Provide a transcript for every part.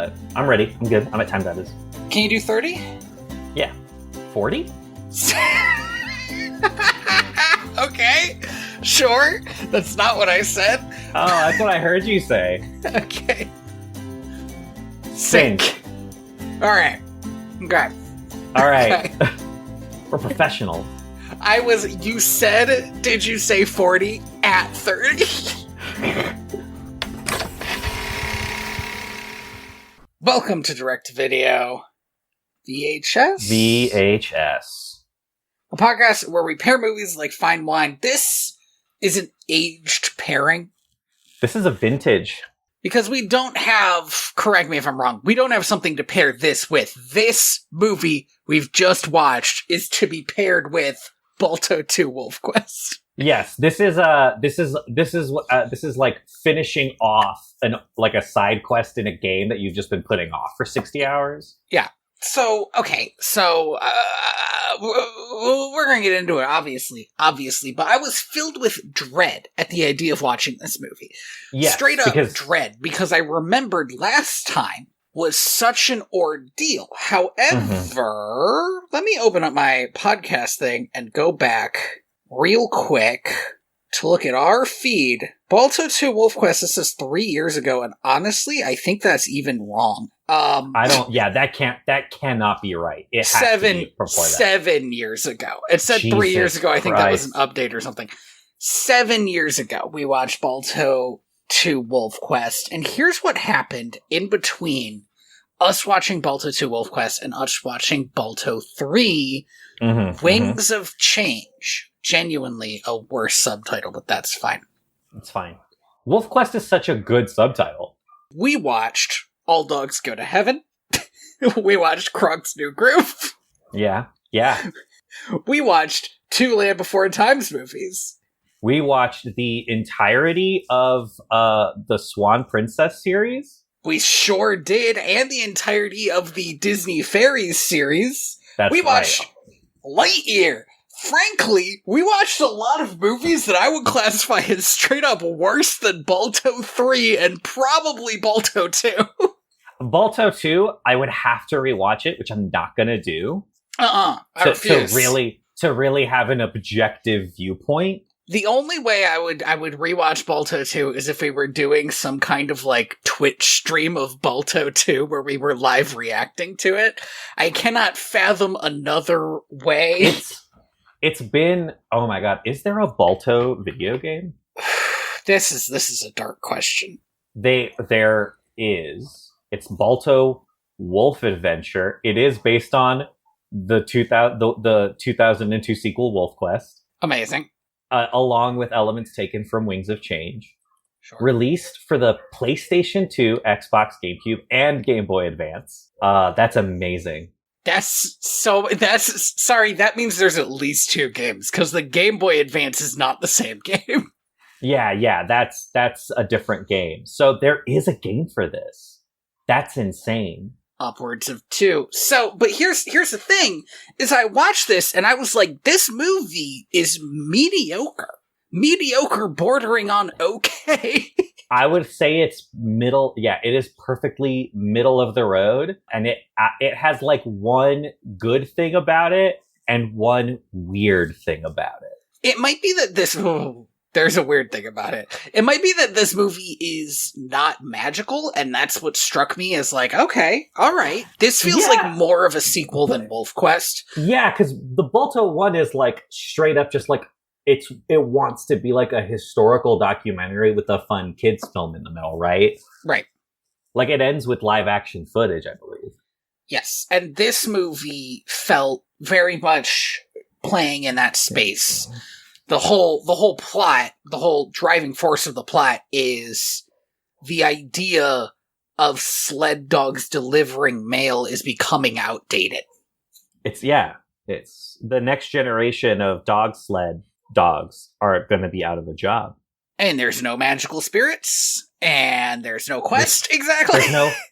but I'm ready. I'm good. I'm at time that is. Can you do 30? Yeah. 40? Okay, sure. That's not what I said. Oh, that's what I heard you say. Okay. Sync. All right. Okay. All right. Okay. We're professionals. You said, did you say 40 at 30? Welcome to Direct to Video VHS. VHS. A podcast where we pair movies like fine wine. This is an aged pairing. This is a vintage. Because we don't have, correct me if I'm wrong, we don't have something to pair this with. This movie we've just watched is to be paired with Balto 2 Wolf Quest. Yes, this is like finishing off a side quest in a game that you've just been putting off for 60 hours. Yeah. So, okay, we're gonna get into it, obviously, but I was filled with dread at the idea of watching this movie. Yes, straight up dread, because I remembered last time was such an ordeal. However, let me open up my podcast thing and go back real quick to look at our feed. Balto 2 Wolf Quest, this is 3 years ago, and honestly, I think that's even wrong. That cannot be right. It has to be before that. 7 years ago. It said Jesus 3 years ago. I think that was an Christ. update or something. 7 years ago, we watched Balto 2 Wolf Quest, and here's what happened in between us watching Balto 2 Wolf Quest and us watching Balto 3 Wings of Change. Genuinely a worse subtitle, but that's fine. It's fine. Wolf Quest is such a good subtitle. We watched All Dogs Go to Heaven. We watched Kronk's New Groove. Yeah. We watched 2 Land Before Times movies. We watched the entirety of the Swan Princess series. We sure did, and the entirety of the Disney Fairies series. That's we watched right. Lightyear. Frankly, we watched a lot of movies that I would classify as straight up worse than Balto 3 and probably Balto 2. Balto 2, I would have to rewatch it, which I'm not going to do. I refuse. To really have an objective viewpoint. The only way I would rewatch Balto 2 is if we were doing some kind of like Twitch stream of Balto 2 where we were live reacting to it. I cannot fathom another way. It's been, oh my god, is there a Balto video game? This is a dark question. There is. It's Balto Wolf Adventure. It is based on the 2002 sequel Wolf Quest. Amazing. Along with elements taken from Wings of Change. Sure. Released for the PlayStation 2, Xbox, GameCube, and Game Boy Advance. That's amazing. That means there's at least 2 games, because the Game Boy Advance is not the same game. Yeah, that's a different game. So there is a game for this. That's insane. Upwards of 2. But here's the thing, is I watched this and I was like, this movie is mediocre. Mediocre bordering on okay. I would say it's middle. Yeah, it is perfectly middle of the road. And it has like one good thing about it and one weird thing about it. It might be that there's a weird thing about it. It might be that this movie is not magical, and that's what struck me as like, okay, all right. This feels like more of a sequel than Wolf Quest. Yeah, because the Balto one is like straight up just like, it wants to be like a historical documentary with a fun kids film in the middle, right? Right. Like it ends with live action footage, I believe. Yes, and this movie felt very much playing in that space. The whole plot, the whole driving force of the plot is the idea of sled dogs delivering mail is becoming outdated. It's the next generation of dog sled dogs are going to be out of a job. And there's no magical spirits, and there's no quest, exactly.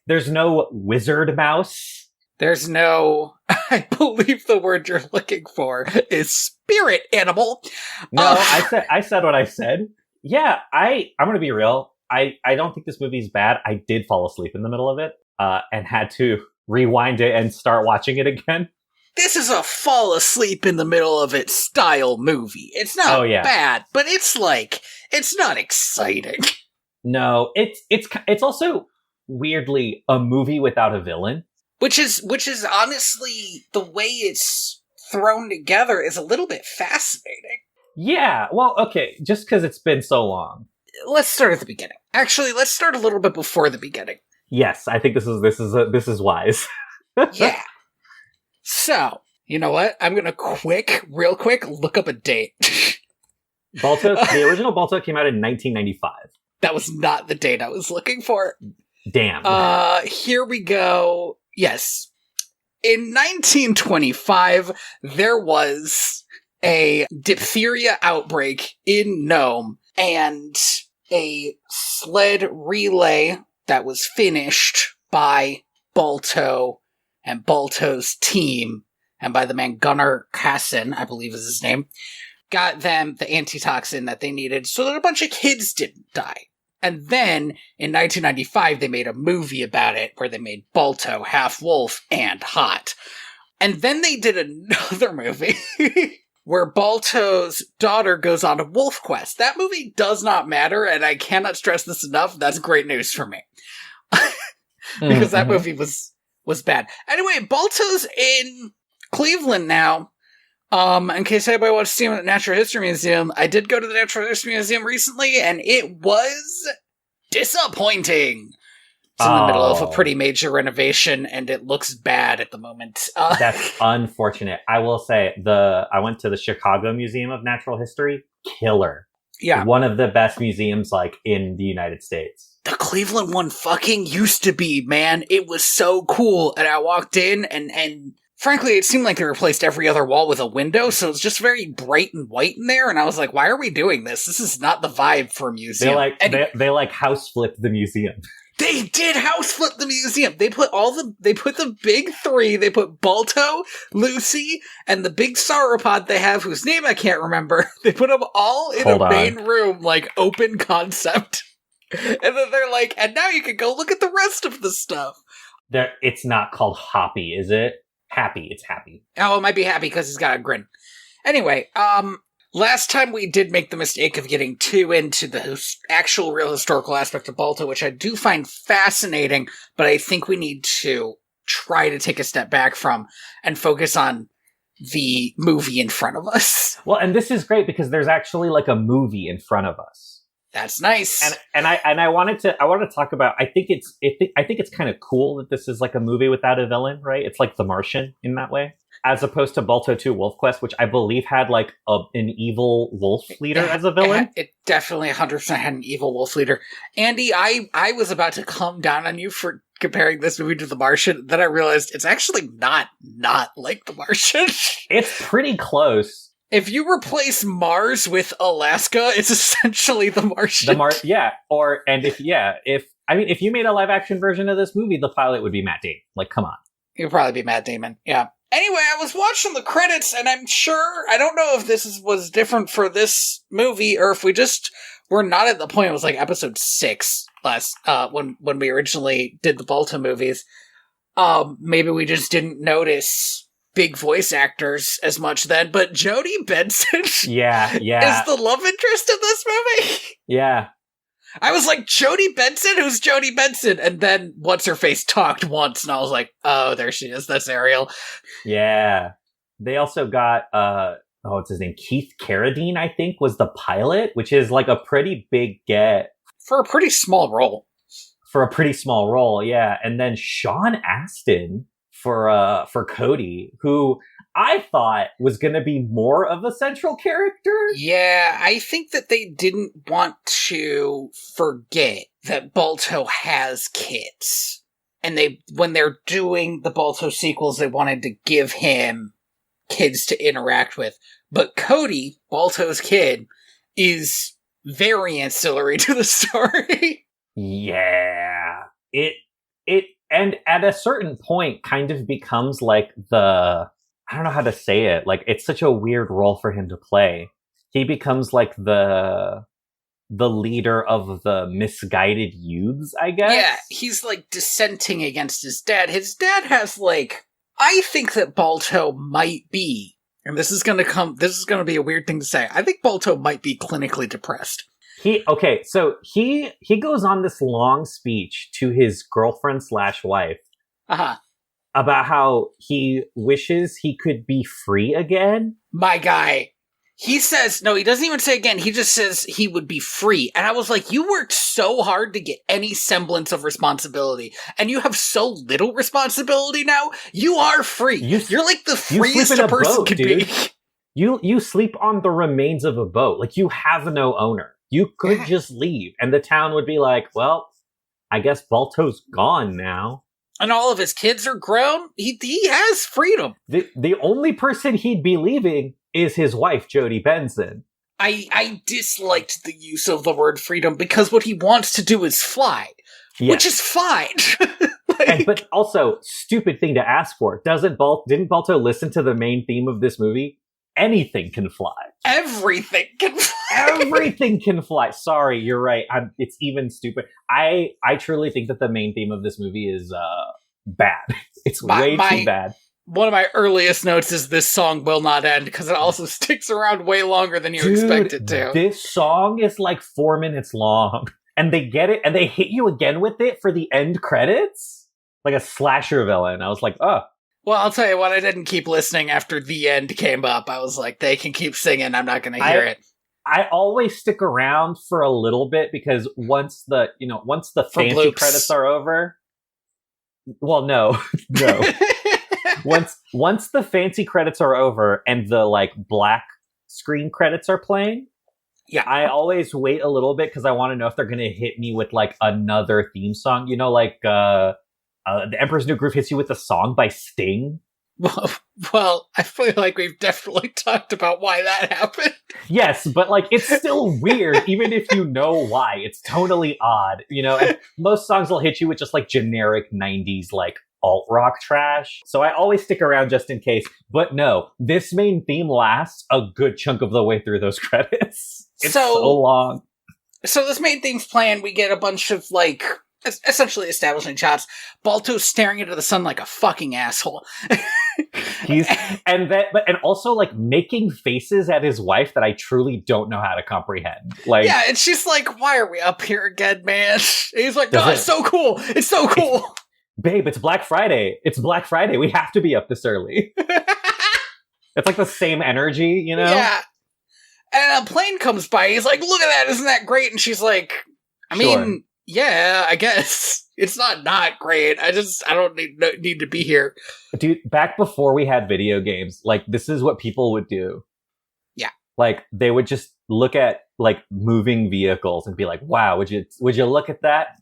There's no wizard mouse. There's no, I believe the word you're looking for is spirit animal. No, I said what I said. Yeah, I'm going to be real. I don't think this movie's bad. I did fall asleep in the middle of it. and had to rewind it and start watching it again. This is a fall asleep in the middle of it style movie. It's not bad, but it's not exciting. No, it's also weirdly a movie without a villain. Which is honestly, the way it's thrown together is a little bit fascinating. Yeah, well, okay, just because it's been so long. Let's start at the beginning. Actually, let's start a little bit before the beginning. Yes, I think this is wise. Yeah. So, you know what? I'm gonna real quick, look up a date. Balto, the original Balto came out in 1995. That was not the date I was looking for. Damn. Here we go. Yes. In 1925, there was a diphtheria outbreak in Nome, and a sled relay that was finished by Balto and Balto's team, and by the man Gunnar Kassin, I believe is his name, got them the antitoxin that they needed so that a bunch of kids didn't die. And then, in 1995, they made a movie about it where they made Balto half wolf and hot. And then they did another movie where Balto's daughter goes on a wolf quest. That movie does not matter, and I cannot stress this enough. That's great news for me. Because that movie was bad. Anyway, Balto's in Cleveland now. In case anybody wants to see him at the Natural History Museum, I did go to the Natural History Museum recently, and it was disappointing. It's in the middle of a pretty major renovation, and it looks bad at the moment. That's unfortunate. I will say, I went to the Chicago Museum of Natural History. Killer. Yeah. One of the best museums, in the United States. The Cleveland one fucking used to be, man. It was so cool, and I walked in, and frankly, it seemed like they replaced every other wall with a window, so it's just very bright and white in there, and I was like, why are we doing this? This is not the vibe for a museum. They house flipped the museum. They did house flip the museum. They put the big three. They put Balto, Lucy, and the big sauropod they have, whose name I can't remember. They put them all in main room, open concept. And then they're like, and now you can go look at the rest of the stuff. It's not called Hoppy, is it? Happy. It's Happy. Oh, it might be Happy because he's got a grin. Anyway, last time we did make the mistake of getting too into the actual real historical aspect of Balto, which I do find fascinating, but I think we need to try to take a step back from and focus on the movie in front of us. Well, and this is great because there's actually a movie in front of us. That's nice. And I wanted to talk about, I think it's kind of cool that this is a movie without a villain, right? It's like The Martian in that way. As opposed to Balto 2 Wolf Quest, which I believe had an evil wolf leader as a villain. It definitely 100% had an evil wolf leader. Andy, I was about to calm down on you for comparing this movie to The Martian. Then I realized it's actually not like The Martian. It's pretty close. If you replace Mars with Alaska, it's essentially The Martian. If you made a live action version of this movie, the pilot would be Matt Damon. Come on. It would probably be Matt Damon. Yeah. Anyway, I was watching the credits, and I'm sure, I don't know if this was different for this movie, or if we just were not at the point, it was episode 6 last, when we originally did the Balto movies. Maybe we just didn't notice big voice actors as much then, but Jodie Benson is the love interest in this movie. Yeah. I was like, Jodie Benson? Who's Jodie Benson? And then What's-Her-Face talked once, and I was like, oh, there she is. That's Ariel. Yeah. They also got, what's his name? Keith Carradine, I think, was the pilot, which is a pretty big get. For a pretty small role. Yeah. And then Sean Astin for Cody, who I thought was going to be more of a central character. Yeah, I think that they didn't want to forget that Balto has kids. And when they're doing the Balto sequels, they wanted to give him kids to interact with. But Cody, Balto's kid, is very ancillary to the story. Yeah. And at a certain point kind of becomes I don't know how to say it. It's such a weird role for him to play. He becomes the the leader of the misguided youths, I guess. Yeah, he's like dissenting against his dad. His dad has like, I think that Balto might be, and this is gonna be a weird thing to say. I think Balto might be clinically depressed. So he goes on this long speech to his girlfriend/wife about how he wishes he could be free again. My guy. He says, no, he doesn't even say again. He just says he would be free. And I was like, you worked so hard to get any semblance of responsibility. And you have so little responsibility now. You are free. You're like the freest a person could be. You sleep on the remains of a boat. Like, you have no owner. You could just leave. And the town would be like, well, I guess Balto's gone now. And all of his kids are grown. He has freedom. The only person he'd be leaving is his wife, Jodie Benson. I disliked the use of the word freedom because what he wants to do is fly, which is fine. But also, stupid thing to ask for. Didn't Balto listen to the main theme of this movie? Anything can fly. Everything can fly. Everything can fly. Sorry, you're right. It's even stupid. I truly think that the main theme of this movie is bad. It's way too bad. One of my earliest notes is this song will not end because it also sticks around way longer than you expect it to. This song is like 4 minutes long, and they get it, and they hit you again with it for the end credits, like a slasher villain. I was like, oh. Well, I'll tell you what, I didn't keep listening after the end came up. I was like, they can keep singing, I'm not going to hear it. I always stick around for a little bit because once the fancy credits are over. Well, no. Once the fancy credits are over and the like black screen credits are playing, I always wait a little bit because I want to know if they're going to hit me with like another theme song. You know, like The Emperor's New Groove hits you with a song by Sting. Well, I feel like we've definitely talked about why that happened. Yes, but like it's still weird, even if you know why. It's totally odd, you know. And most songs will hit you with just like generic '90s like alt rock trash. So I always stick around just in case. But no, this main theme lasts a good chunk of the way through those credits. It's so long. So this main theme's playing. We get a bunch of like essentially establishing shots. Balto's staring into the sun like a fucking asshole. And also like making faces at his wife that I truly don't know how to comprehend. Like, yeah, and she's like, "Why are we up here again, man?" And he's like, "No, it's so cool. It's so cool." Babe, it's Black Friday. It's Black Friday. We have to be up this early. It's like the same energy, you know? Yeah. And a plane comes by. He's like, "Look at that. Isn't that great?" And she's like, I mean, yeah, I guess. It's not great. I don't need to be here. Dude, back before we had video games, like, this is what people would do. Yeah. Like, they would just look at, like, moving vehicles and be like, wow, would you look at that?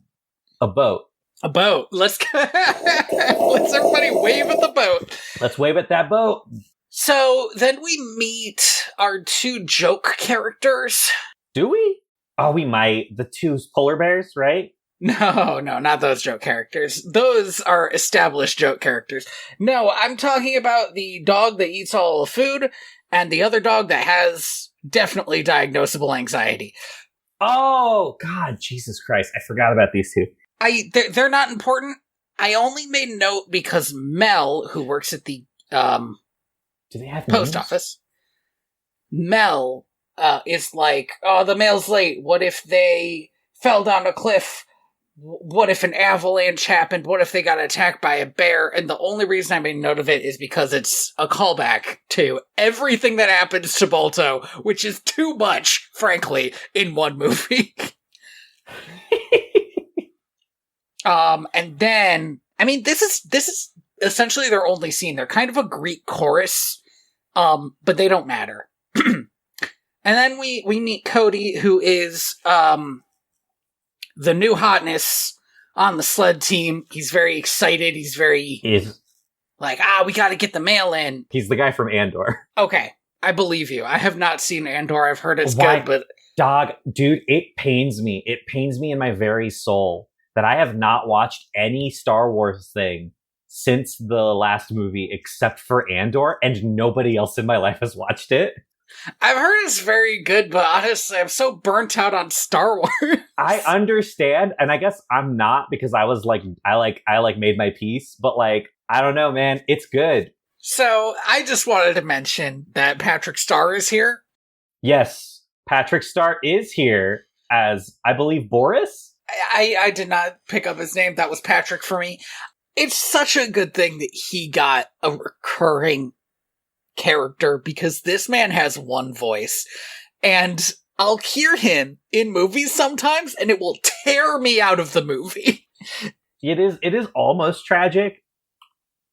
A boat. A boat. Let's everybody wave at the boat. Let's wave at that boat. So, then we meet our two joke characters. Do we? Oh, we might. The two polar bears, right? No, not those joke characters. Those are established joke characters. No, I'm talking about the dog that eats all the food and the other dog that has definitely diagnosable anxiety. Oh, God, Jesus Christ. I forgot about these two. They're not important. I only made note because Mel, who works at the do they have post office, Mel is like, "Oh, the mail's late. What if they fell down a cliff? What if an avalanche happened? What if they got attacked by a bear?" And the only reason I made note of it is because it's a callback to everything that happens to Balto, which is too much, frankly, in one movie. And then, I mean, this is essentially their only scene. They're kind of a Greek chorus, but they don't matter. And then we meet Cody, who is the new hotness on the sled team. He's very excited. He's like, we got to get the mail in. He's the guy from Andor. Okay, I believe you. I have not seen Andor. I've heard it's good, but dog, dude, it pains me. It pains me in my very soul that I have not watched any Star Wars thing since the last movie except for Andor, and nobody else in my life has watched it. I've heard it's very good, but honestly, I'm so burnt out on Star Wars. I understand, and I guess I'm not because I was like, I made my peace, but like, I don't know, man, it's good. So I just wanted to mention that Patrick Star is here. Yes, Patrick Star is here as, I believe, Boris? I did not pick up his name. That was Patrick for me. It's such a good thing that he got a recurring character because this man has one voice and I'll hear him in movies sometimes and it will tear me out of the movie. It is almost tragic,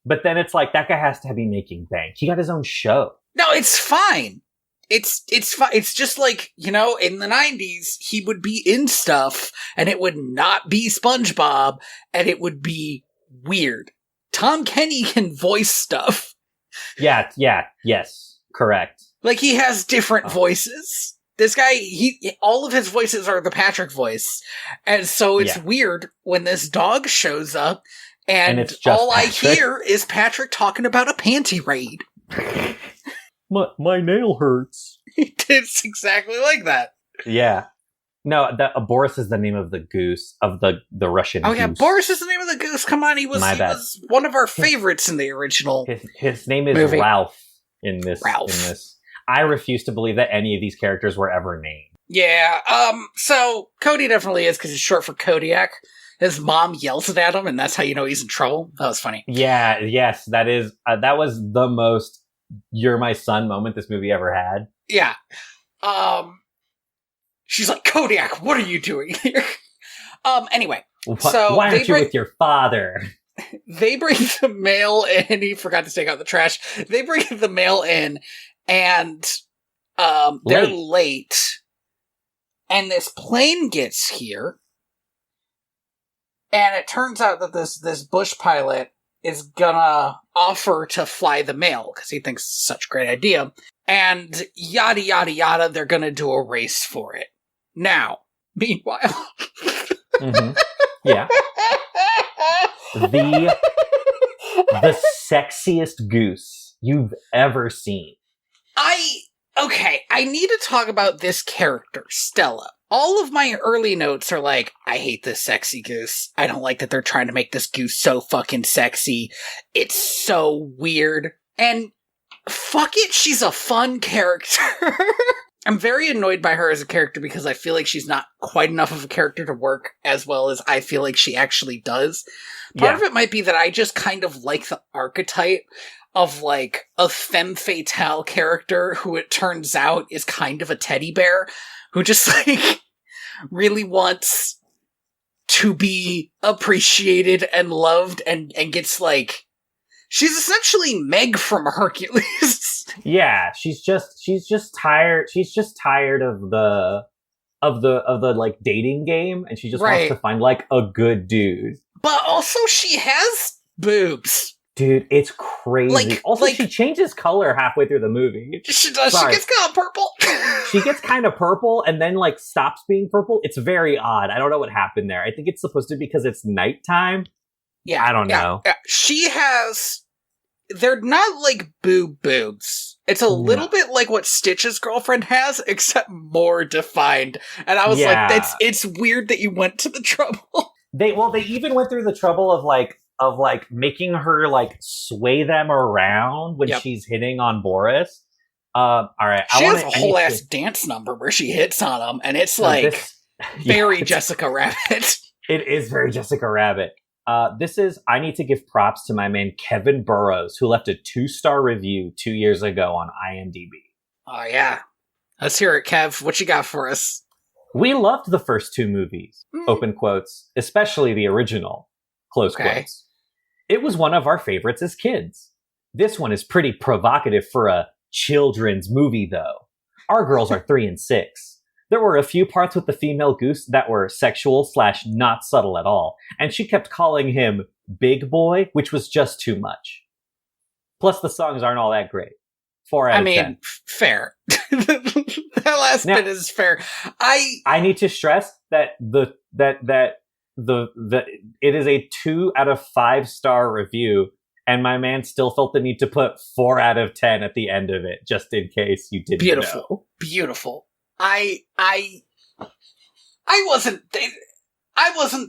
but then it's like that guy has to be making bank. He got his own show. No, it's fine. It's fine. It's just like, in the 90s, he would be in stuff and it would not be SpongeBob and it would be weird. Tom Kenny can voice stuff. Yes, correct. Like, he has different voices. This guy, all of his voices are the Patrick voice. And so it's weird when this dog shows up and it's just all Patrick. I hear is Patrick talking about a panty raid. My nail hurts. It's exactly like that. Yeah. No, Boris is the name of the goose, of the Russian goose. Oh yeah, Boris is the name of the goose. Come on, he was one of our favorites in the original His name is movie. Ralph in this. Ralph. In this. I refuse to believe that any of these characters were ever named. Yeah, so Cody definitely is because it's short for Kodiak. His mom yells it at him, and that's how you know he's in trouble. That was funny. Yeah, yes, that was the most "you're my son" moment this movie ever had. Yeah. She's like, Kodiak, what are you doing here? Anyway. So why aren't you with your father? They bring the mail in. He forgot to take out the trash. They bring the mail in, and they're late. And this plane gets here. And it turns out that this bush pilot is gonna offer to fly the mail because he thinks it's such a great idea. And yada, yada, yada, they're gonna do a race for it. Now, meanwhile... Mm-hmm. Yeah. The sexiest goose you've ever seen. I need to talk about this character, Stella. All of my early notes are like, I hate this sexy goose. I don't like that they're trying to make this goose so fucking sexy. It's so weird. And fuck it, she's a fun character. I'm very annoyed by her as a character because I feel like she's not quite enough of a character to work as well as I feel like she actually does. Part of it might be that I just kind of like the archetype of like a femme fatale character who it turns out is kind of a teddy bear who just like really wants to be appreciated and loved and gets like, she's essentially Meg from Hercules. Yeah, she's just tired. She's just tired of the like dating game, and she just wants to find like a good dude. But also, she has boobs. Dude, it's crazy. She changes color halfway through the movie. She does. Sorry. She gets kind of purple. She gets kind of purple and then like stops being purple. It's very odd. I don't know what happened there. I think it's supposed to be because it's nighttime. Yeah, I don't know. Yeah. She has. They're not like boobs. It's a little bit like what Stitch's girlfriend has, except more defined. And I was like, it's weird that you went to the trouble. They even went through the trouble of making her like sway them around when she's hitting on Boris. All right, she has a whole ass dance number where she hits on him, and it's like very Jessica Rabbit. It is very Jessica Rabbit. I need to give props to my man Kevin Burrows, who left a 2-star review 2 years ago on IMDb. Oh yeah, let's hear it, Kev. What you got for us? We loved the first 2 movies. Open quotes, especially the original. Close quotes. It was one of our favorites as kids. This one is pretty provocative for a children's movie, though. Our girls are 3 and 6. There were a few parts with the female goose that were sexual / not subtle at all, and she kept calling him Big Boy, which was just too much. Plus, the songs aren't all that great. 4 out of 10. Fair. That last bit is fair. I need to stress that it is a 2 out of 5 star review, And my man still felt the need to put 4 out of 10 at the end of it, just in case you didn't know. Beautiful. I wasn't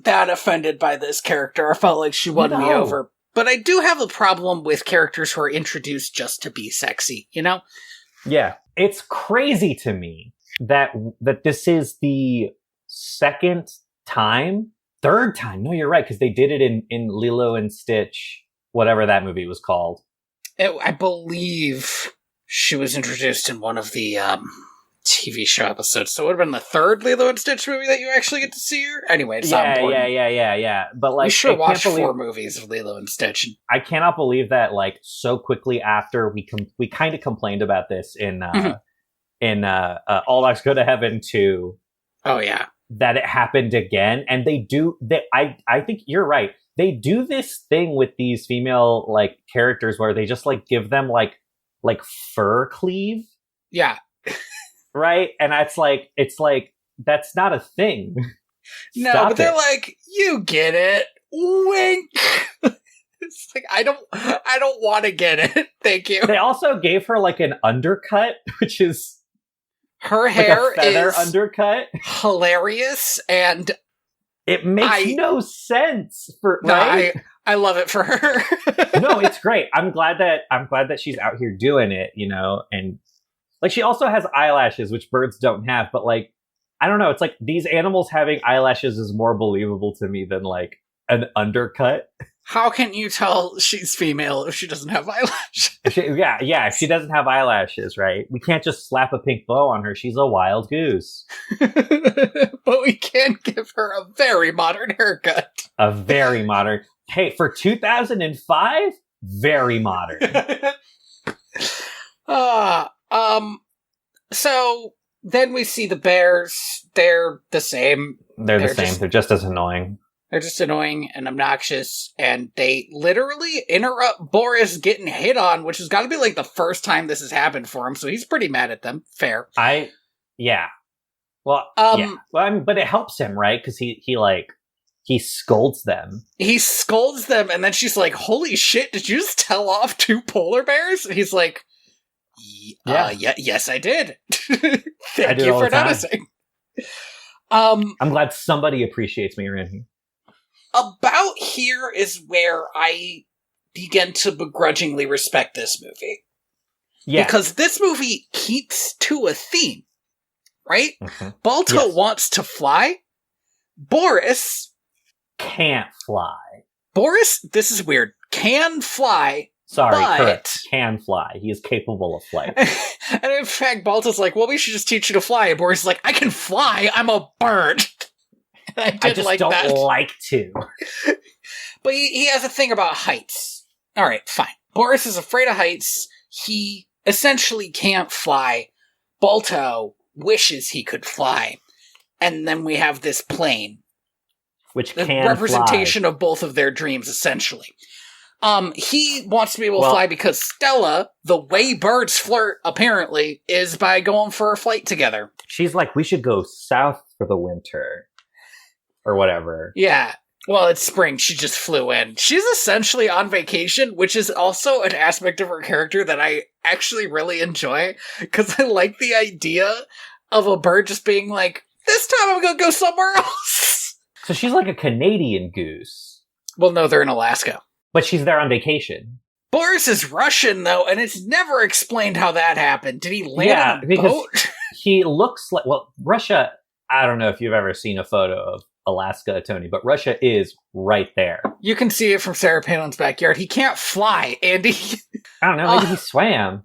that offended by this character. I felt like she won me over. But I do have a problem with characters who are introduced just to be sexy, you know? Yeah. It's crazy to me that this is the third time. No, you're right, because they did it in Lilo and Stitch, whatever that movie was called. I believe she was introduced in one of the TV show episodes, so it would have been the third Lilo and Stitch movie that you actually get to see her. Anyway, it's not important. Yeah. But like, we sure watched 4 movies of Lilo and Stitch. I cannot believe that, like, so quickly after we kind of complained about this in All Dogs Go to Heaven 2. Oh yeah, that it happened again, and I think you're right. They do this thing with these female like characters where they just like give them like fur cleave. Yeah. Right? And it's like that's not a thing. No, but they're like, you get it. Wink. It's like I don't want to get it. Thank you. They also gave her like an undercut, which is her hair like a feather is undercut. Hilarious, and it makes no sense for right. I love it for her. No, it's great. I'm glad that she's out here doing it, you know, and like she also has eyelashes, which birds don't have, but like I don't know, it's like these animals having eyelashes is more believable to me than like an undercut. How can you tell she's female if she doesn't have eyelashes? If she doesn't have eyelashes, right? We can't just slap a pink bow on her. She's a wild goose. But we can give her a very modern haircut. A very modern. Hey, for 2005, very modern. So then we see the bears. They're the same. They're the same. They're just as annoying. They're just annoying and obnoxious, and they literally interrupt Boris getting hit on, which has got to be like the first time this has happened for him, so he's pretty mad at them. Fair. Yeah. Well, yeah. Well, I mean, but it helps him, right? Because he scolds them. He scolds them, and then she's like, holy shit, did you just tell off 2 polar bears? And he's like, yes, I did. Thank you for noticing. I'm glad somebody appreciates me around here. About here is where I begin to begrudgingly respect this movie. Yeah. Because this movie keeps to a theme, right? Mm-hmm. Balto wants to fly. Boris can't fly. Boris, this is weird, can fly. Sorry, correct. Can fly. He is capable of flight. And in fact, Balto's like, well, we should just teach you to fly. And Boris is like, I can fly. I'm a bird. I just like don't that. Like to. But he has a thing about heights. All right, fine. Boris is afraid of heights. He essentially can't fly. Balto wishes he could fly. And then we have this plane. Which can representation fly. Of both of their dreams, essentially. He wants to be able to fly because Stella, the way birds flirt, apparently, is by going for a flight together. She's like, we should go south for the winter. Or whatever. Yeah. Well, it's spring. She just flew in. She's essentially on vacation, which is also an aspect of her character that I actually really enjoy. Because I like the idea of a bird just being like, this time I'm going to go somewhere else. So she's like a Canadian goose. Well, no, they're in Alaska. But she's there on vacation. Boris is Russian, though, and it's never explained how that happened. Did he land on a boat? He looks like... Well, Russia... I don't know if you've ever seen a photo of Alaska, Tony, but Russia is right there. You can see it from Sarah Palin's backyard. He can't fly, Andy. I don't know. Maybe he swam.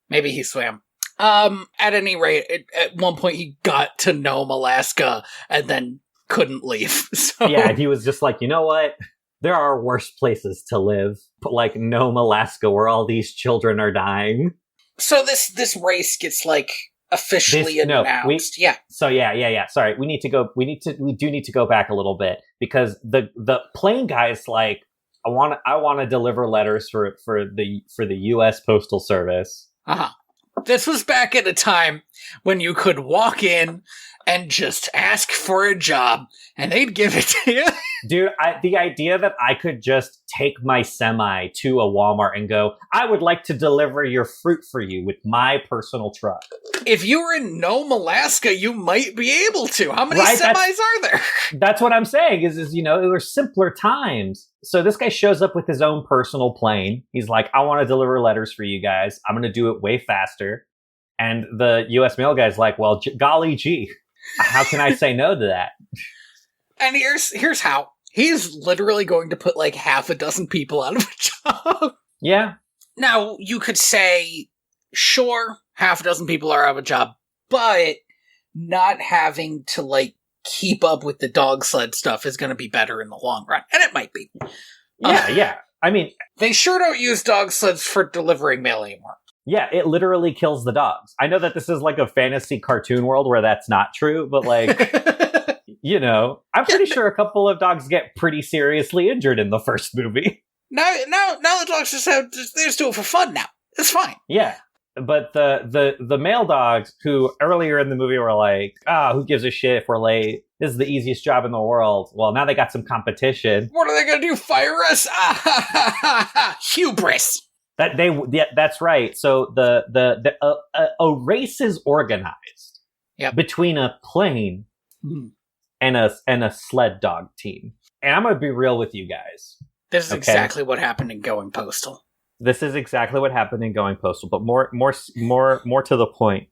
Maybe he swam. At any rate, at one point he got to Nome, Alaska, and then couldn't leave. So. Yeah, he was just like, you know what? There are worse places to live. But like Nome, Alaska, where all these children are dying. So this race gets like... officially announced. Sorry, we do need to go back a little bit because the plane guy's like, I want to deliver letters for the U.S. Postal Service. This was back at a time when you could walk in and just ask for a job and they'd give it to you. Dude, the idea that I could just take my semi to a Walmart and go, I would like to deliver your fruit for you with my personal truck. If you were in Nome, Alaska, you might be able to. How many semis are there? That's what I'm saying is, you know, there were simpler times. So this guy shows up with his own personal plane. He's like, I want to deliver letters for you guys. I'm going to do it way faster. And the U.S. mail guy's like, well, golly gee, how can I say no to that? And here's how. He's literally going to put like half a dozen people out of a job. Yeah. Now, you could say, sure, half a dozen people are out of a job, but not having to like keep up with the dog sled stuff is going to be better in the long run. And it might be. Yeah. I mean, they sure don't use dog sleds for delivering mail anymore. Yeah, it literally kills the dogs. I know that this is like a fantasy cartoon world where that's not true, but like, you know, I'm pretty sure a couple of dogs get pretty seriously injured in the first movie. Now the dogs they just do it for fun now. It's fine. Yeah. But the male dogs who earlier in the movie were like, who gives a shit if we're late? This is the easiest job in the world. Well, now they got some competition. What are they going to do? Fire us? Hubris. That's right. So a race is organized between a plane and a sled dog team. And I'm going to be real with you guys. This is exactly what happened in Going Postal. This is exactly what happened in Going Postal, but more to the point.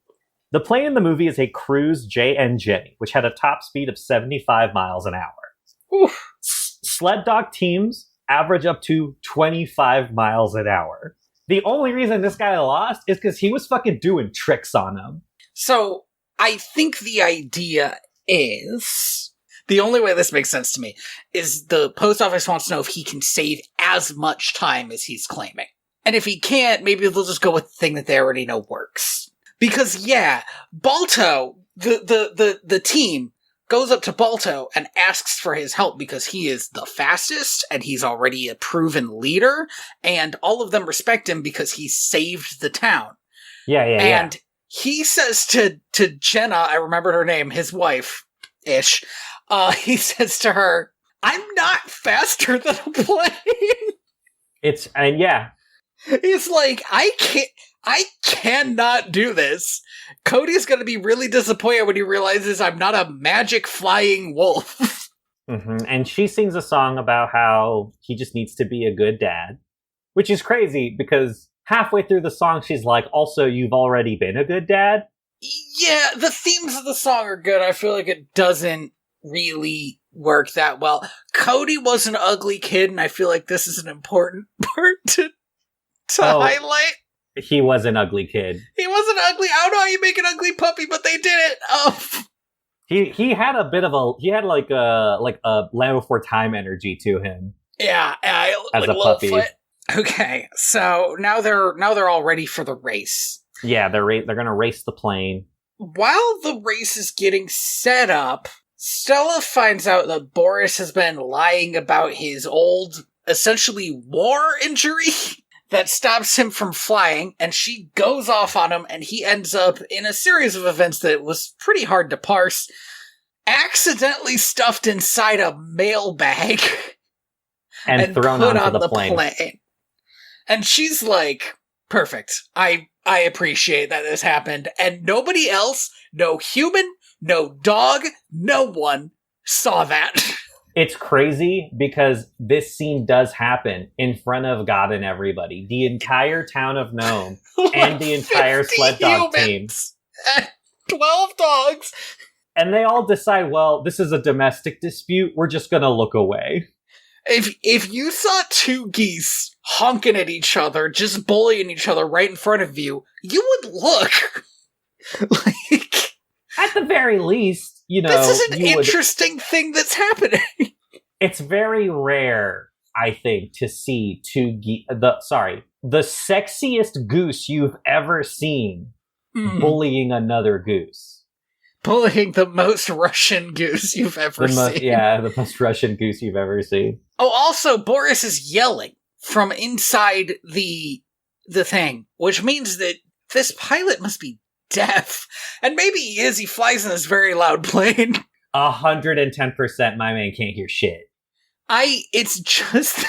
The plane in the movie is a Cruise JNJ, which had a top speed of 75 miles an hour. Oof. Sled dog teams average up to 25 miles an hour. The only reason this guy lost is because he was fucking doing tricks on him. So, I think the idea is... The only way this makes sense to me is the post office wants to know if he can save as much time as he's claiming. And if he can't, maybe they'll just go with the thing that they already know works. Because, yeah, Balto, the team, goes up to Balto and asks for his help because he is the fastest and he's already a proven leader, and all of them respect him because he saved the town. And he says to Jenna, I remembered her name, his wife-ish, he says to her, I'm not faster than a plane. He's like, I cannot do this. Cody's going to be really disappointed when he realizes I'm not a magic flying wolf. Mm-hmm. And she sings a song about how he just needs to be a good dad, which is crazy because halfway through the song, she's like, also, you've already been a good dad. Yeah, the themes of the song are good. I feel like it doesn't really work that well. Cody was an ugly kid, and I feel like this is an important part to highlight. He was an ugly kid. He wasn't ugly. I don't know how you make an ugly puppy, but they did it. He had a bit of like a Land Before Time energy to him. Yeah, as a puppy. Okay, so now they're all ready for the race. Yeah, they're gonna race the plane. While the race is getting set up, Stella finds out that Boris has been lying about his old, essentially, war injury that stops him from flying, and she goes off on him, and he ends up in a series of events that was pretty hard to parse, accidentally stuffed inside a mail bag and thrown put onto on the plane. And she's like, perfect. I appreciate that this happened, and nobody else, no human, no dog, no one saw that. It's crazy because this scene does happen in front of God and everybody. The entire town of Nome and the entire sled dog team. 12 dogs. And they all decide, well, this is a domestic dispute. We're just going to look away. If you saw two geese honking at each other, just bullying each other right in front of you, you would look. Like, at the very least, you know, this is an interesting thing that's happening. It's very rare, I think, to see the sexiest goose you've ever seen bullying another goose. Bullying the most Russian goose you've ever seen. Yeah, the most Russian goose you've ever seen. Oh, also, Boris is yelling from inside the thing, which means that this pilot must be deaf. And maybe he is. He flies in this very loud plane. 110% my man can't hear shit. It's just...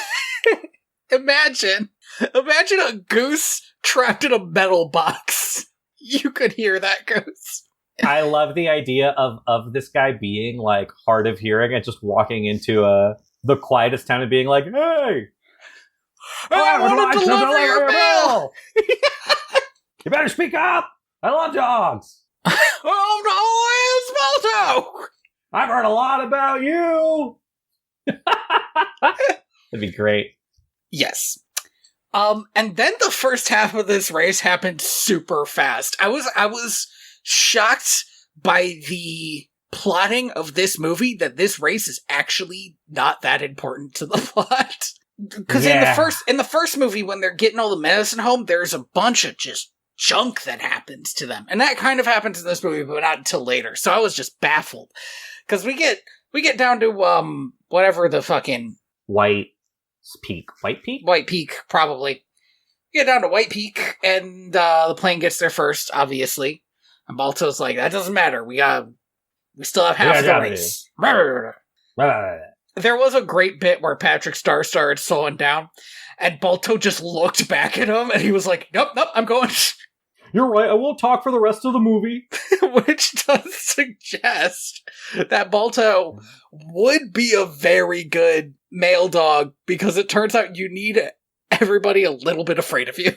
Imagine a goose trapped in a metal box. You could hear that goose. I love the idea of this guy being like hard of hearing and just walking into the quietest town and being like, "Hey, I want to deliver your mail. You better speak up. I love dogs. Oh no, it's Balto. I've heard a lot about you." That'd be great. Yes. And then the first half of this race happened super fast. I was shocked by the plotting of this movie that this race is actually not that important to the plot. Because in the first movie, when they're getting all the medicine home, there's a bunch of just junk that happens to them. And that kind of happens in this movie, but not until later. So I was just baffled. Because we get down to whatever the fucking White Peak, probably. We get down to White Peak, and the plane gets there first, obviously. And Balto's like, that doesn't matter. We still have half the race. There was a great bit where Patrick Star started slowing down, and Balto just looked back at him, and he was like, nope, I'm going. You're right, I won't talk for the rest of the movie. Which does suggest that Balto would be a very good male dog, because it turns out you need everybody a little bit afraid of you.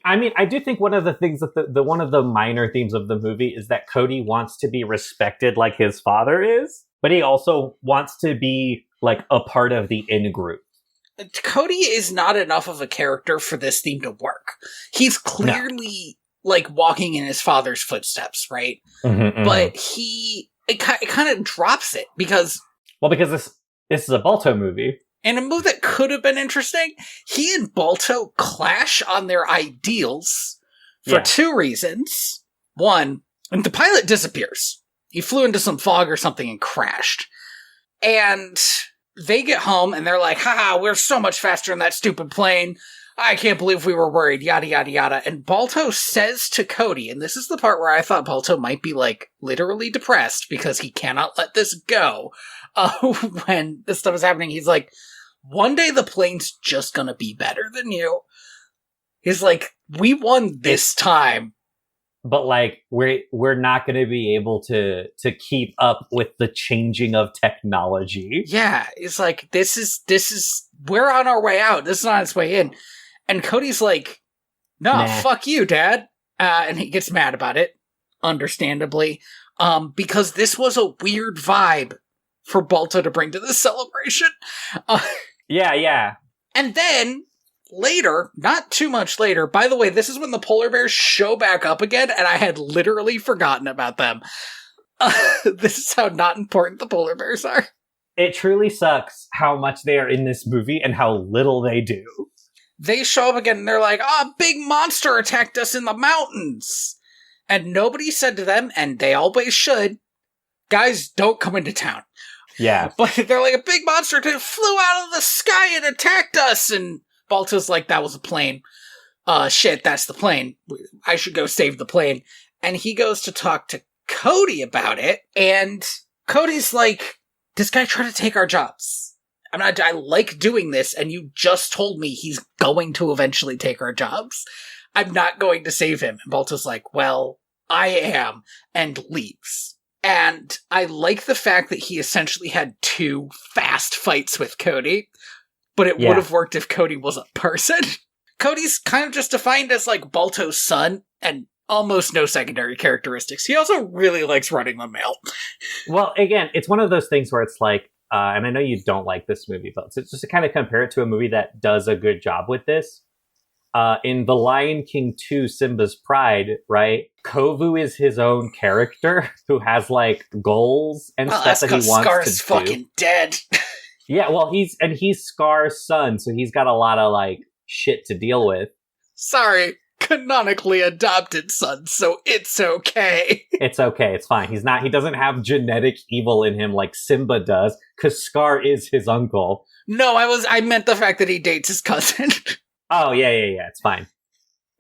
I mean, I do think one of the things that the one of the minor themes of the movie is that Cody wants to be respected like his father is, but he also wants to be like a part of the in-group. Cody is not enough of a character for this theme to work. He's clearly like walking in his father's footsteps, right? But it kind of drops it because this is a Balto movie. In a movie that could have been interesting, he and Balto clash on their ideals for two reasons. One, the pilot disappears. He flew into some fog or something and crashed. And they get home and they're like, haha, we're so much faster than that stupid plane. I can't believe we were worried, yada, yada, yada. And Balto says to Cody, and this is the part where I thought Balto might be, like, literally depressed because he cannot let this go. When this stuff is happening, he's like, one day the plane's just gonna be better than you. He's like, we won this time. But, like, we're not gonna be able to keep up with the changing of technology. Yeah, it's like, this is, we're on our way out. This is on its way in. And Cody's like, nah. Fuck you, Dad. And he gets mad about it, understandably, because this was a weird vibe for Balto to bring to this celebration. Yeah. And then, later, not too much later, by the way, this is when the polar bears show back up again, and I had literally forgotten about them. This is how not important the polar bears are. It truly sucks how much they are in this movie and how little they do. They show up again and they're like, a big monster attacked us in the mountains. And nobody said to them, and they always should, guys, don't come into town. Yeah. But they're like, a big monster flew out of the sky and attacked us. And Balto's like, that was a plane. Shit, that's the plane. I should go save the plane. And he goes to talk to Cody about it. And Cody's like, this guy tried to take our jobs. I like doing this, and you just told me he's going to eventually take our jobs. I'm not going to save him. And Balto's like, well, I am, and leaves. And I like the fact that he essentially had two fast fights with Cody, but it would have worked if Cody was a person. Cody's kind of just defined as, like, Balto's son, and almost no secondary characteristics. He also really likes running the mail. Well, again, it's one of those things where it's like, and I know you don't like this movie, but just to kind of compare it to a movie that does a good job with this. In The Lion King 2, Simba's Pride, right? Kovu is his own character who has, like, goals and stuff that he wants Scar's to fucking do. dead. Yeah, well, he's Scar's son, so he's got a lot of, like, shit to deal with. Sorry, canonically adopted son, so it's okay. It's okay, it's fine. He doesn't have genetic evil in him like Simba does, because Scar is his uncle. No, I meant the fact that he dates his cousin. Oh, yeah, it's fine.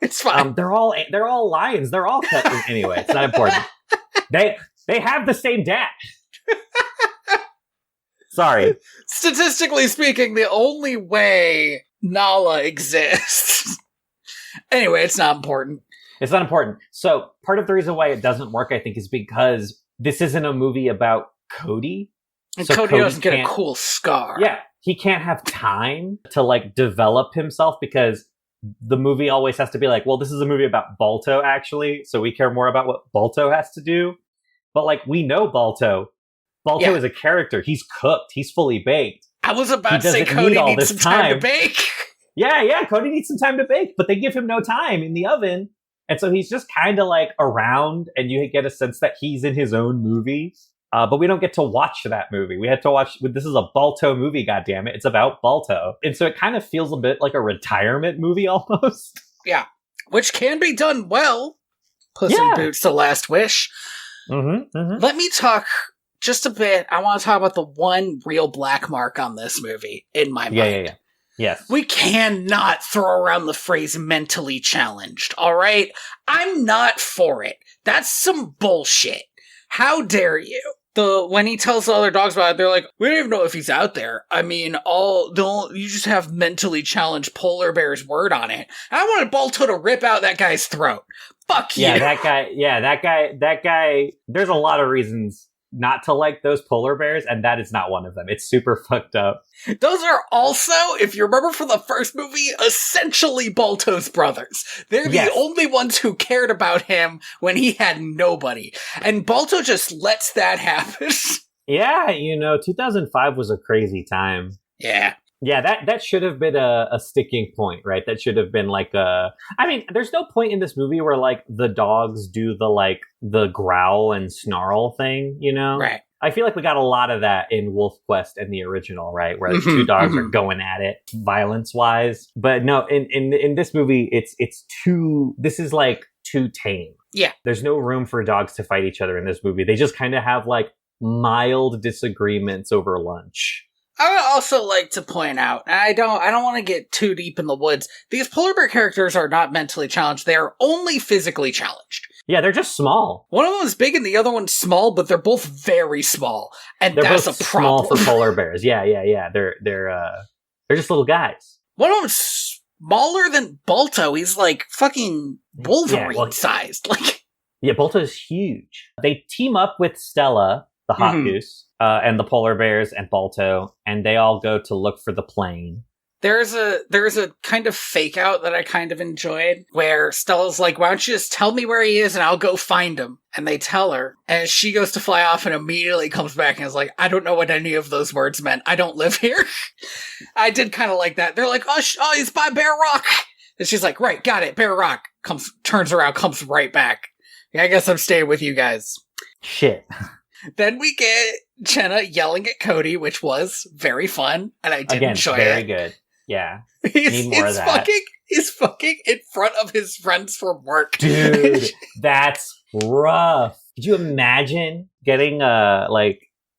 It's fine. They're all lions. They're all cut. Anyway, it's not important. They have the same dad. Sorry. Statistically speaking, the only way Nala exists. Anyway, it's not important. It's not important. So part of the reason why it doesn't work, I think, is because this isn't a movie about Cody. And so Cody doesn't get a cool scar. Yeah, he can't have time to like develop himself because the movie always has to be like, well, this is a movie about Balto, actually, so we care more about what Balto has to do. But like, we know Balto. Balto is a character. He's cooked. He's fully baked. I was about to say Cody needs some time to bake. Yeah, Cody needs some time to bake, but they give him no time in the oven. And so he's just kind of like around, and you get a sense that he's in his own movie. But we don't get to watch that movie. We had to watch, this is a Balto movie, goddammit. It's about Balto. And so it kind of feels a bit like a retirement movie almost. Yeah, which can be done well. Puss in Boots, The Last Wish. Let me talk just a bit. I want to talk about the one real black mark on this movie in my mind. Yeah. Yes. We cannot throw around the phrase mentally challenged, all right? I'm not for it. That's some bullshit. How dare you? When he tells the other dogs about it, they're like, we don't even know if he's out there. I mean, you just have mentally challenged polar bear's word on it. I wanted Balto to rip out that guy's throat. Fuck you. That guy, there's a lot of reasons not to like those polar bears, and that is not one of them. It's super fucked up. Those are also, if you remember from the first movie, essentially Balto's brothers. They're the only ones who cared about him when he had nobody. And Balto just lets that happen. Yeah, 2005 was a crazy time. Yeah. Yeah, that should have been a sticking point, right? That should have been like I mean, there's no point in this movie where like the dogs do the growl and snarl thing, Right. I feel like we got a lot of that in Wolf Quest and the original, right? Where the two dogs are going at it violence-wise. But no, in this movie, this is like too tame. Yeah. There's no room for dogs to fight each other in this movie. They just kind of have like mild disagreements over lunch. I would also like to point out, and I don't want to get too deep in the woods, these polar bear characters are not mentally challenged. They are only physically challenged. Yeah, they're just small. One of them is big and the other one's small, but they're both very small. And they're that's both a problem. Small for polar bears. Yeah. They're just little guys. One of them's smaller than Balto. He's like fucking Wolverine sized. Yeah, Balto's huge. They team up with Stella, the hot goose, and the polar bears and Balto, and they all go to look for the plane. There's a kind of fake out that I kind of enjoyed where Stella's like, why don't you just tell me where he is and I'll go find him? And they tell her, and she goes to fly off and immediately comes back and is like, I don't know what any of those words meant. I don't live here. I did kind of like that. They're like, oh, he's by Bear Rock. And she's like, right, got it. Bear Rock. Turns around, comes right back. Yeah, I guess I'm staying with you guys. Shit. Then we get Jenna yelling at Cody, which was very fun, and I did enjoy it. Very good. Yeah. Need more of that. He's fucking in front of his friends from work. Dude, that's rough. Could you imagine getting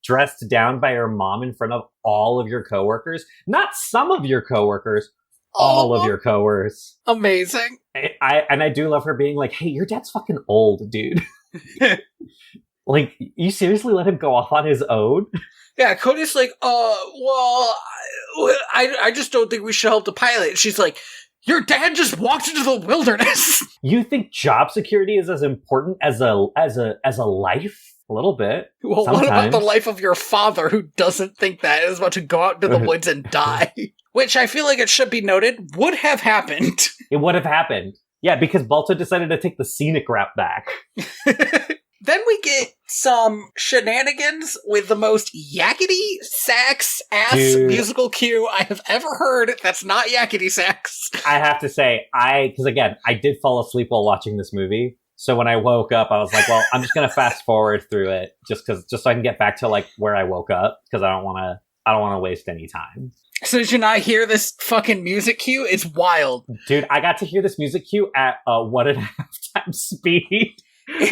dressed down by your mom in front of all of your coworkers? Not some of your coworkers, all of your coworkers. Amazing. I do love her being like, hey, your dad's fucking old, dude. Like, you seriously let him go off on his own? Yeah, Cody's like, well, I just don't think we should help the pilot. And she's like, your dad just walked into the wilderness. You think job security is as important as a life? A little bit. Well, sometimes. What about the life of your father who doesn't think that and is about to go out into the woods and die? Which I feel like it should be noted would have happened. It would have happened. Yeah, because Balto decided to take the scenic route back. Then we get some shenanigans with the most yakety sax ass musical cue I have ever heard. That's not yakety sax. I have to say, because again, I did fall asleep while watching this movie. So when I woke up, I was like, well, I'm just going to fast forward through it just so I can get back to like where I woke up, because I don't want to waste any time. So did you not hear this fucking music cue? It's wild. Dude, I got to hear this music cue at 1.5 times speed.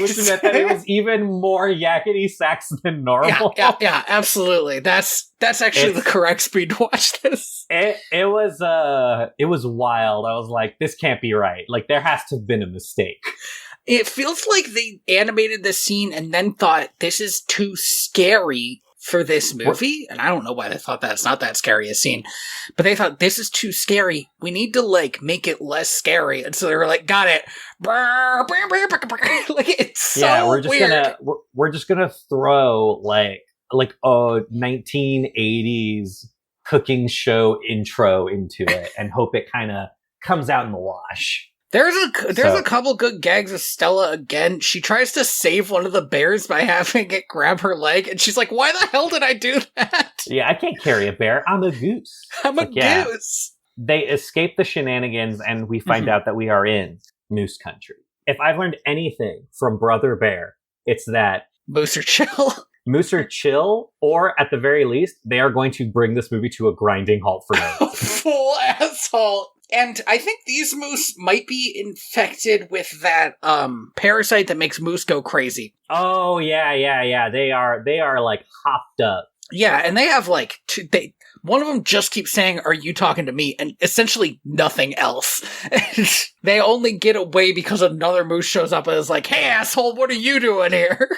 which meant that it was even more yakety sax than normal. Yeah, absolutely. That's actually the correct speed to watch this. It was wild. I was like, this can't be right. Like, there has to have been a mistake. It feels like they animated this scene and then thought, this is too scary for this movie. And I don't know why they thought that's not that scary a scene. But they thought, this is too scary. We need to, like, make it less scary. And so they were like, got it. Like, it's so weird. We're just gonna throw, like a 1980s cooking show intro into it and hope it kind of comes out in the wash. There's a couple good gags with Stella again. She tries to save one of the bears by having it grab her leg, and she's like, why the hell did I do that? Yeah, I can't carry a bear. I'm a goose. I'm a goose. They escape the shenanigans, and we find out that we are in moose country. If I've learned anything from Brother Bear, it's that moose are chill. Moose are chill, or at the very least, they are going to bring this movie to a grinding halt for no reason. Full asshole. And I think these moose might be infected with that parasite that makes moose go crazy. Oh, yeah. They are like hopped up. Yeah, and they have like one of them just keeps saying, "Are you talking to me?" and essentially nothing else. They only get away because another moose shows up and is like, "Hey, asshole, what are you doing here?"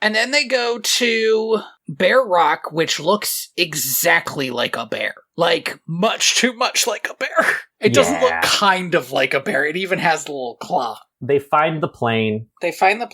And then they go to Bear Rock, which looks exactly like a bear. Like, much too much like a bear. It doesn't look kind of like a bear. It even has the little claw. They find the plane. They find the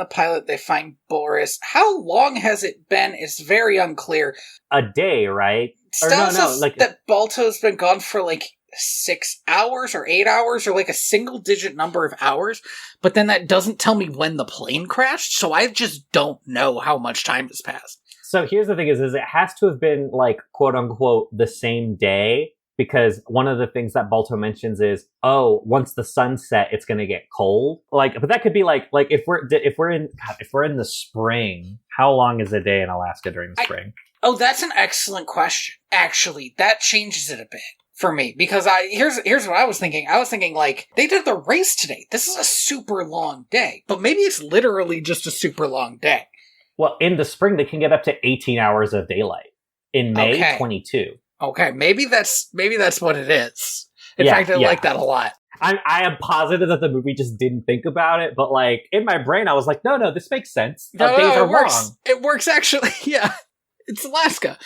pilot, they find Boris. How long has it been? It's very unclear. A day, right? Stella says that Balto's been gone for like 6 hours or 8 hours or like a single digit number of hours, but then that doesn't tell me when the plane crashed, so I just don't know how much time has passed. So here's the thing is it has to have been like quote unquote the same day, because one of the things that Balto mentions is, oh, once the sun set, it's going to get cold. Like, but that could be like if we're in the spring, how long is a day in Alaska during the spring? Oh, that's an excellent question. Actually, that changes it a bit for me, because here's what I was thinking. I was thinking, like, they did the race today. This is a super long day, but maybe it's literally just a super long day. Well, in the spring, they can get up to 18 hours of daylight. In May, 22. Okay, maybe that's what it is. In fact, I like that a lot. I am positive that the movie just didn't think about it, but like in my brain, I was like, no, this makes sense. Days are long. It works actually. Yeah, it's Alaska.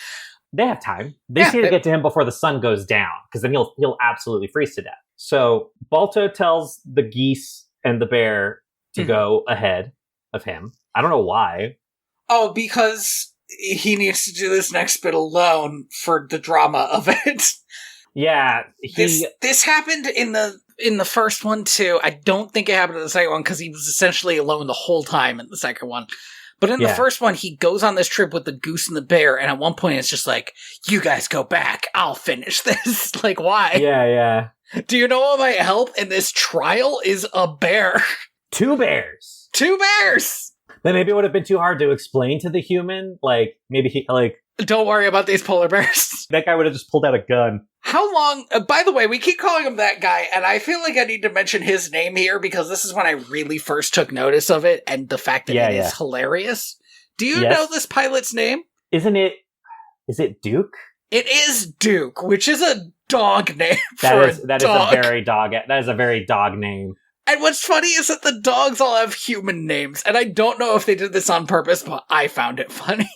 They have time. They just need to get to him before the sun goes down, because then he'll absolutely freeze to death. So Balto tells the geese and the bear to go ahead of him. I don't know why. Oh, because he needs to do this next bit alone for the drama of it. Yeah. This happened in the first one too. I don't think it happened in the second one because he was essentially alone the whole time in the second one. But in the first one, he goes on this trip with the goose and the bear, and at one point it's just like, you guys go back, I'll finish this. Like, why? Yeah. Do you know what might help in this trial is a bear? 2 bears. 2 bears! Then maybe it would have been too hard to explain to the human. Like, maybe he, like... Don't worry about these polar bears. That guy would have just pulled out a gun. How long... by the way, we keep calling him that guy, and I feel like I need to mention his name here, because this is when I really first took notice of it, and the fact that it is hilarious. Do you know this pilot's name? Is it Duke? It is Duke, which is a dog name That is a very dog name. And what's funny is that the dogs all have human names, and I don't know if they did this on purpose, but I found it funny.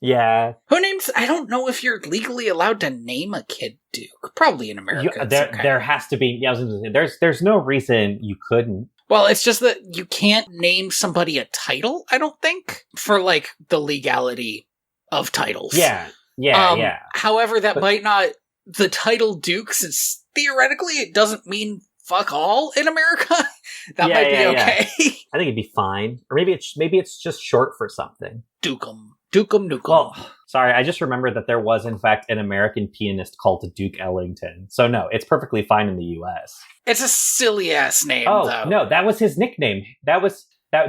Yeah. I don't know if you're legally allowed to name a kid Duke. Probably in America. There has to be, I was going to say, there's no reason you couldn't. Well, it's just that you can't name somebody a title, I don't think, for, like, the legality of titles. Yeah. However, might not, the title Duke, since theoretically it doesn't mean fuck all in America, that might be okay. I think it'd be fine. Or maybe it's just short for something. Dukem. Well, sorry, I just remembered that there was, in fact, an American pianist called Duke Ellington. So no, it's perfectly fine in the U.S. It's a silly-ass name, though. Oh, no, that was his nickname.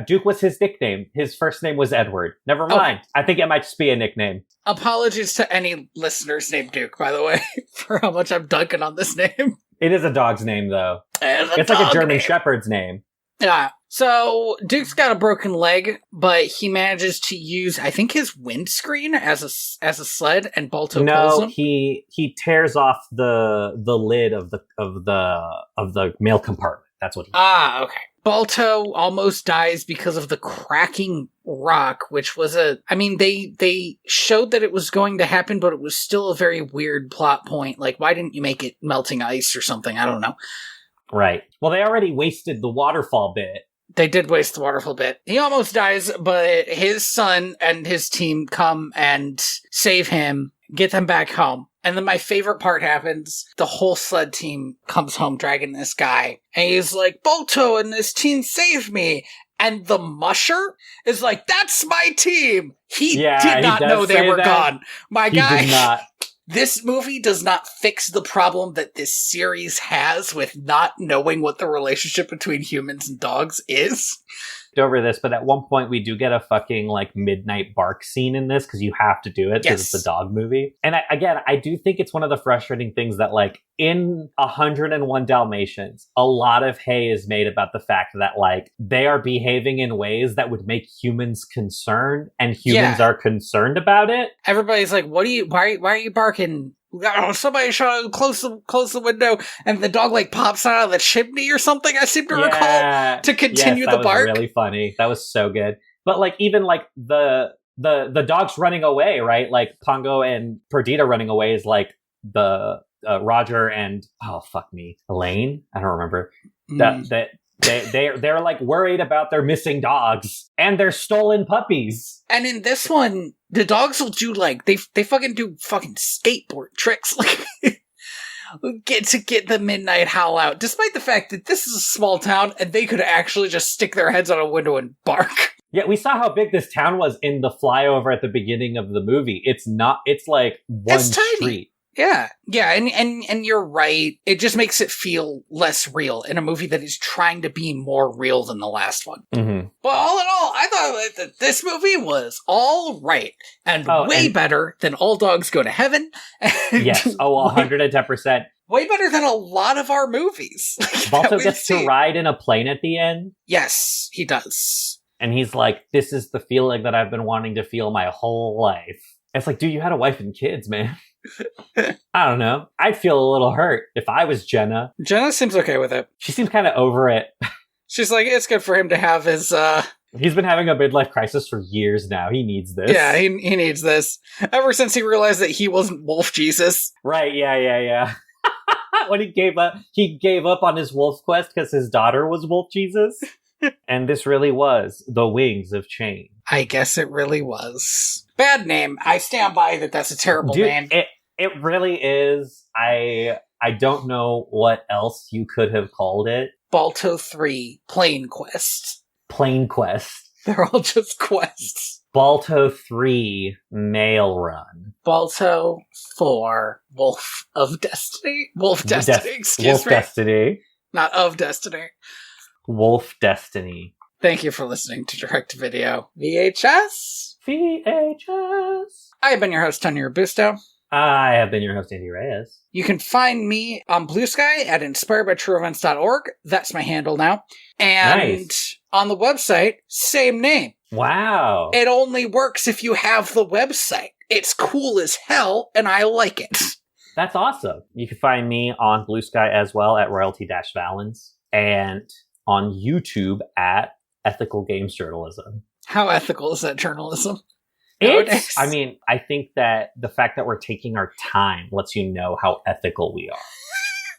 Duke was his nickname. His first name was Edward. Never mind. I think it might just be a nickname. Apologies to any listeners named Duke, by the way, for how much I'm dunking on this name. It is a dog's name, though. It's like a German Shepherd's name. Yeah. So Duke's got a broken leg, but he manages to use, I think, his windscreen as a sled, and Balto pulls him. He tears off the lid of the mail compartment. That's what he. Okay. Balto almost dies because of the cracking rock, which was they showed that it was going to happen, but it was still a very weird plot point. Like, why didn't you make it melting ice or something? I don't know. Right. Well, they already wasted the waterfall bit. They did waste the waterfall bit. He almost dies, but his son and his team come and save him, get them back home. And then my favorite part happens. The whole sled team comes home dragging this guy. And he's like, Balto and this team saved me. And the musher is like, that's my team. He did not know they were gone. My guy. Did not. This movie does not fix the problem that this series has with not knowing what the relationship between humans and dogs is. Over this, but at one point we do get a fucking like midnight bark scene in this because you have to do it because it's a dog movie. And I do think it's one of the frustrating things that like in 101 Dalmatians, a lot of hay is made about the fact that like they are behaving in ways that would make humans concerned, and humans are concerned about it. Everybody's like, why are you barking? Oh, somebody should close the window, and the dog like pops out of the chimney or something. I seem to recall to continue the bark. That was really funny. That was so good. But like even like the dogs running away, right? Like Pongo and Perdita running away is like the Roger and Elaine. I don't remember that. They're like worried about their missing dogs and their stolen puppies. And in this one, the dogs will do like they fucking do fucking skateboard tricks, like get the midnight howl out. Despite the fact that this is a small town and they could actually just stick their heads out a window and bark. Yeah, we saw how big this town was in the flyover at the beginning of the movie. It's like one street. Yeah, and you're right. It just makes it feel less real in a movie that is trying to be more real than the last one. Mm-hmm. But all in all, I thought that this movie was all right and better than All Dogs Go to Heaven. Yes, 110%. Way better than a lot of our movies. Balto gets to ride in a plane at the end. Yes, he does. And he's like, this is the feeling that I've been wanting to feel my whole life. It's like, dude, you had a wife and kids, man. I don't know. I'd feel a little hurt if I was Jenna. Jenna seems okay with it. She seems kind of over it. She's like, it's good for him to have his, He's been having a midlife crisis for years now. He needs this. Yeah, he needs this. Ever since he realized that he wasn't Wolf Jesus. Right, yeah. When he gave up on his wolf quest because his daughter was Wolf Jesus. And this really was the Wings of Change. I guess it really was. Bad name. I stand by that. That's a terrible name. It really is. I don't know what else you could have called it. Balto 3 Plane Quest. Plane Quest. They're all just quests. Balto 3 Mail Run. Balto 4 Wolf of Destiny. Wolf Destiny, excuse me. Wolf Destiny. Not of Destiny. Wolf Destiny. Thank you for listening to Direct Video VHS. I have been your host, Tony Robusto. I have been your host, Andy Reyes. You can find me on Blue Sky at inspiredbytrueevents.org. That's my handle now. And on the website, same name. Wow. It only works if you have the website. It's cool as hell, and I like it. That's awesome. You can find me on Blue Sky as well at royalty-valens and on YouTube at Ethical Games Journalism. How ethical is that journalism? I think that the fact that we're taking our time lets you know how ethical we are.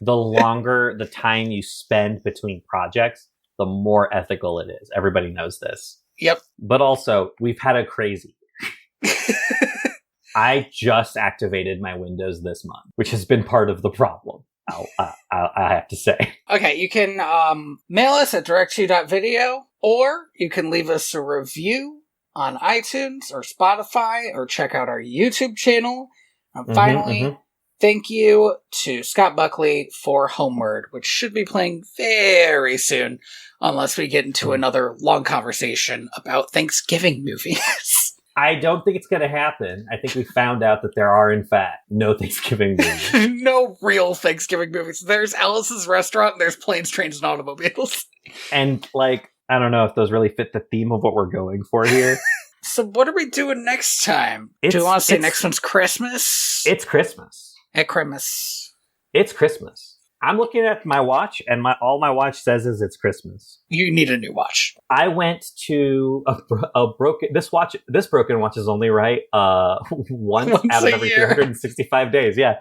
The longer the time you spend between projects, the more ethical it is. Everybody knows this. Yep. But also, we've had a crazy year. I just activated my Windows this month, which has been part of the problem. I have to say. Okay, you can mail us at directto.video, or you can leave us a review on iTunes or Spotify, or check out our YouTube channel. And finally, thank you to Scott Buckley for Homeward, which should be playing very soon, unless we get into another long conversation about Thanksgiving movies. I don't think it's going to happen. I think we found out that there are, in fact, no Thanksgiving movies. No real Thanksgiving movies. There's Alice's Restaurant, and there's Planes, Trains, and Automobiles. And, like, I don't know if those really fit the theme of what we're going for here. So what are we doing next time? Do you want to say next one's Christmas? It's Christmas. At Christmas. It's Christmas. I'm looking at my watch, and all my watch says is it's Christmas. You need a new watch. I went to a broken... This broken watch is only right once out of every 365 days. Yeah.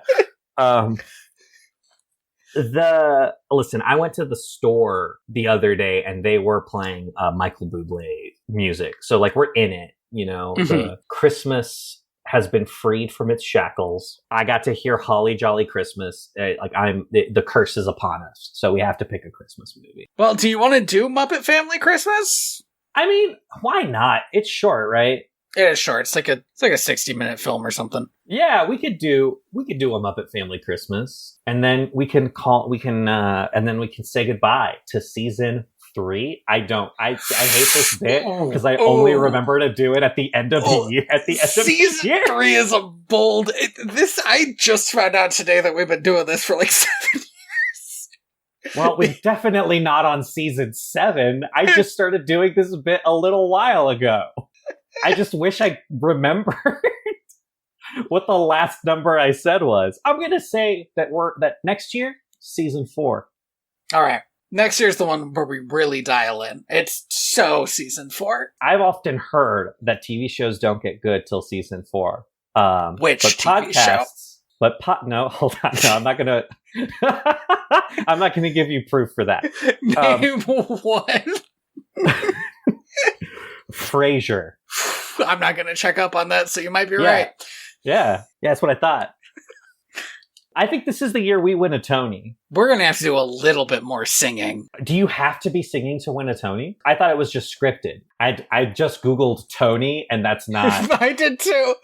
Listen, I went to the store the other day, and they were playing Michael Bublé music. So, like, we're in it, you know? Mm-hmm. The Christmas has been freed from its shackles. I got to hear Holly Jolly Christmas. The curse is upon us. So we have to pick a Christmas movie. Well, do you want to do Muppet Family Christmas? I mean, why not? It's short, right? It is short. It's like a 60-minute film or something. Yeah, we could do a Muppet Family Christmas, and then we can say goodbye to season 3. I hate this bit because I only remember to do it at the end of the year. At the end season of the year. 3 is a bold. I just found out today that we've been doing this for like 7 years. Well, we're definitely not on season 7. I just started doing this bit a little while ago. I just wish I remembered what the last number I said was. I'm going to say that next year, season 4. All right. Next year's the one where we really dial in. It's season 4. I've often heard that TV shows don't get good till season 4. Which TV show? No, hold on. No, I'm not going to. I'm not going to give you proof for that. Name one. Frasier. I'm not going to check up on that, so you might be right. Yeah, that's what I thought. I think this is the year we win a Tony. We're going to have to do a little bit more singing. Do you have to be singing to win a Tony? I thought it was just scripted. I just Googled Tony, and that's not... I did too.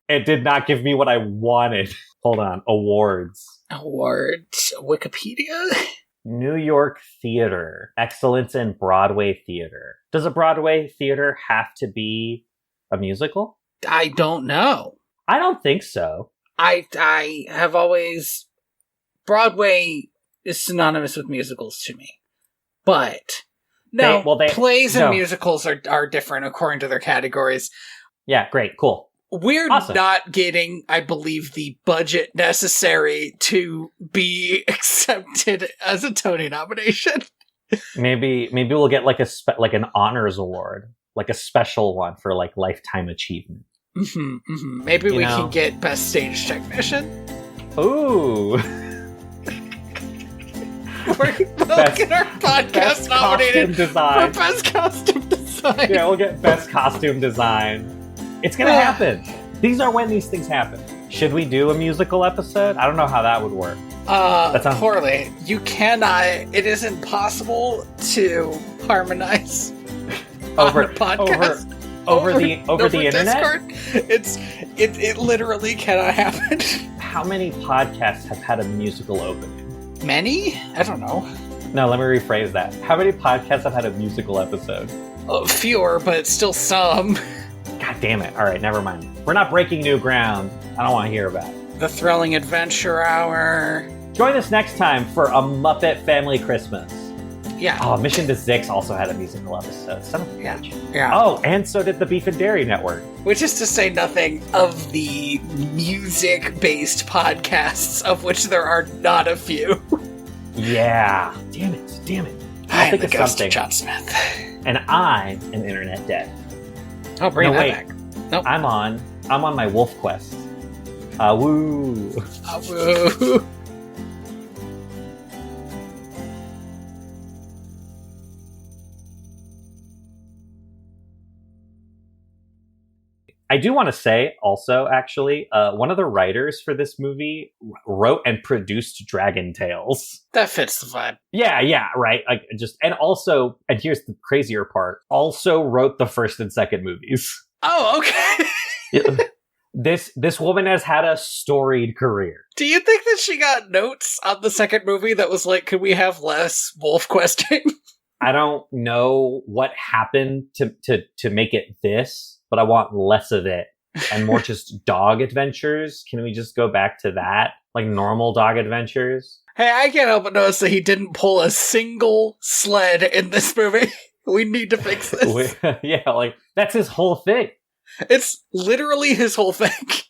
It did not give me what I wanted. Hold on. Awards. Wikipedia? New York Theater. Excellence in Broadway Theater. Does a Broadway theater have to be a musical? I don't know. I don't think so. I have always... Broadway is synonymous with musicals to me. But... plays and musicals are different according to their categories. Yeah, great, cool. We're not getting, I believe, the budget necessary to be accepted as a Tony nomination. Maybe we'll get like an honors award, like a special one for like lifetime achievement. Mm-hmm, mm-hmm. Maybe we can get best stage technician. Ooh. We'll get our podcast nominated for best costume design. Yeah, we'll get best costume design. It's gonna happen. These are when these things happen. Should we do a musical episode? I don't know how that would work. Poorly. You cannot. It is impossible to harmonize over on a podcast. Over the internet. Discord. It literally cannot happen. How many podcasts have had a musical opening? Many? I don't know. No, let me rephrase that. How many podcasts have had a musical episode? Fewer, but still some. God damn it. All right, never mind. We're not breaking new ground. I don't want to hear about it. The Thrilling Adventure Hour. Join us next time for a Muppet Family Christmas. Yeah. Oh, Mission to Zix also had a musical episode. Son of a bitch. Yeah. Oh, and so did the Beef and Dairy Network. Which is to say nothing of the music-based podcasts, of which there are not a few. Yeah. Damn it. I am the ghost of John Smith. And I'm an internet dead. Oh, bring that back. Nope. I'm on my wolf quest. Woo. Woo. I do want to say also, actually, one of the writers for this movie wrote and produced Dragon Tales. That fits the vibe. Yeah, right. And here's the crazier part, also wrote the first and second movies. Oh, okay. This woman has had a storied career. Do you think that she got notes on the second movie that was like, could we have less wolf questing? I don't know what happened to make it this, but I want less of it and more just dog adventures. Can we just go back to that? Like normal dog adventures? Hey, I can't help but notice that he didn't pull a single sled in this movie. We need to fix this. Yeah, like, that's his whole thing. It's literally his whole thing.